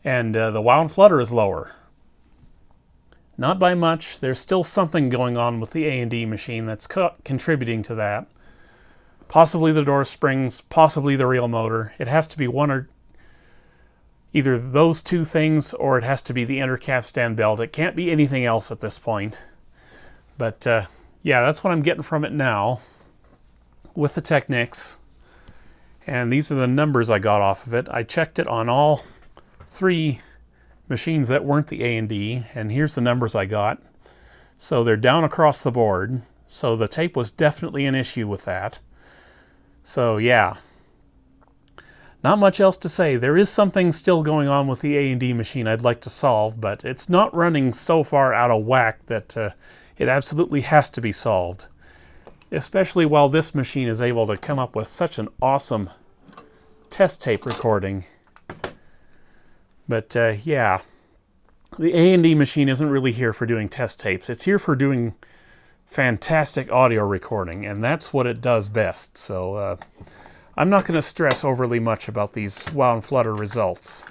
And the wow and flutter is lower. Not by much. There's still something going on with the A&D machine that's contributing to that. Possibly the door springs, possibly the real motor. It has to be one or either those two things, or it has to be the intercapstan belt. It can't be anything else at this point. But yeah, that's what I'm getting from it now with the Technics. And these are the numbers I got off of it. I checked it on all 3 machines that weren't the A&D, and here's the numbers I got. So they're down across the board. So the tape was definitely an issue with that. So yeah, not much else to say. There is something still going on with the A&D machine I'd like to solve, but it's not running so far out of whack that it absolutely has to be solved. Especially while this machine is able to come up with such an awesome test tape recording. But yeah, the A&D machine isn't really here for doing test tapes. It's here for doing fantastic audio recording, and that's what it does best. So I'm not going to stress overly much about these wow and flutter results.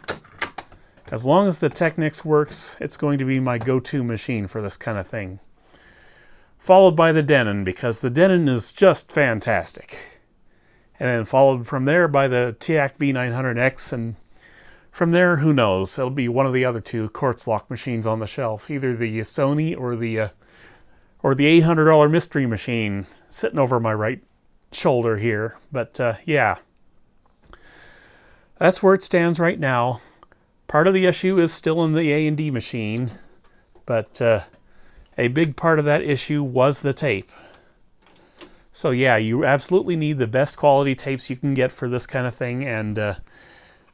As long as the Technics works, it's going to be my go-to machine for this kind of thing. Followed by the Denon, because the Denon is just fantastic. And then followed from there by the TIAC V900X, and from there, who knows? It'll be one of the other 2 quartz lock machines on the shelf, either the Sony or the or the $800 mystery machine sitting over my right shoulder here. But yeah, that's where it stands right now. Part of the issue is still in the A&D machine, but a big part of that issue was the tape. So yeah, you absolutely need the best quality tapes you can get for this kind of thing, and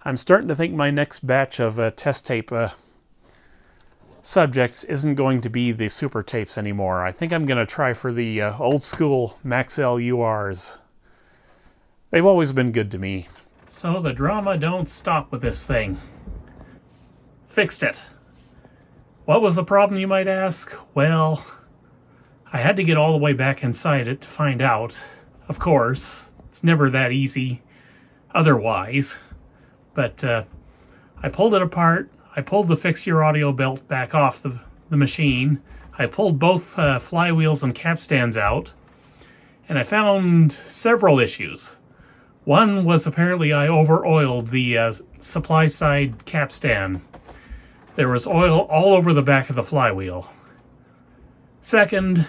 I'm starting to think my next batch of test tape subjects isn't going to be the super tapes anymore. I think I'm going to try for the old school Maxell URs. They've always been good to me. So the drama don't stop with this thing. Fixed it. What was the problem, you might ask? Well, I had to get all the way back inside it to find out. Of course, it's never that easy otherwise. But I pulled it apart. I pulled the Fix Your Audio belt back off the machine. I pulled both flywheels and capstans out. And I found several issues. One was apparently I over-oiled the supply side capstan. There was oil all over the back of the flywheel. Second,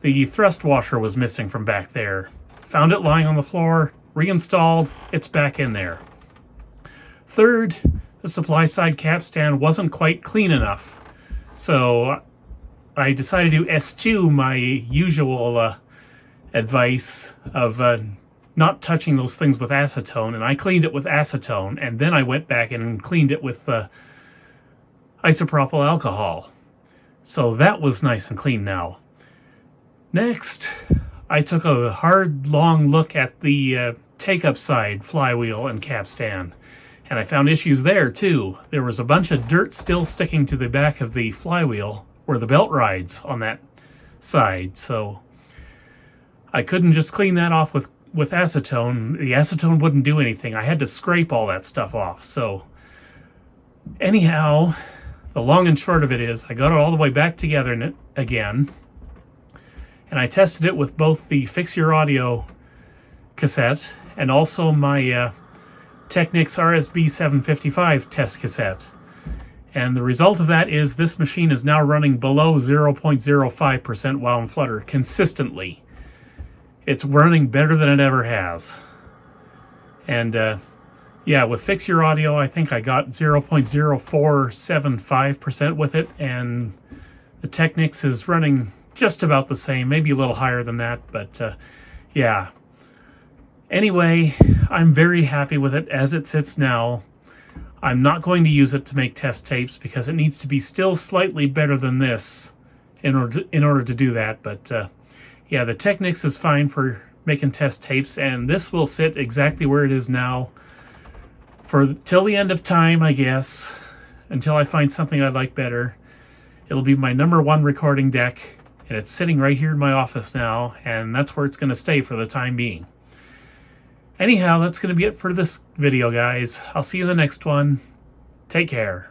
the thrust washer was missing from back there. Found it lying on the floor, reinstalled, it's back in there. Third, the supply side capstan wasn't quite clean enough. So I decided to eschew my usual advice of not touching those things with acetone, and I cleaned it with acetone, and then I went back and cleaned it with isopropyl alcohol. So that was nice and clean now. Next, I took a hard, long look at the take-up side flywheel and capstan, and I found issues there too. There was a bunch of dirt still sticking to the back of the flywheel where the belt rides on that side, so I couldn't just clean that off with acetone. The acetone wouldn't do anything. I had to scrape all that stuff off. So anyhow, the long and short of it is I got it all the way back together again, and I tested it with both the Fix Your Audio cassette and also my Technics RSB 755 test cassette. And the result of that is this machine is now running below 0.05% while in Flutter consistently. It's running better than it ever has. And yeah, with Fix Your Audio, I think I got 0.0475% with it, and the Technics is running just about the same, maybe a little higher than that, but yeah. Anyway, I'm very happy with it as it sits now. I'm not going to use it to make test tapes because it needs to be still slightly better than this in order to do that, but yeah, the Technics is fine for making test tapes, and this will sit exactly where it is now for till the end of time, I guess, until I find something I like better. It'll be my #1 recording deck, and it's sitting right here in my office now, and that's where it's going to stay for the time being. Anyhow, that's going to be it for this video, guys. I'll see you in the next one. Take care.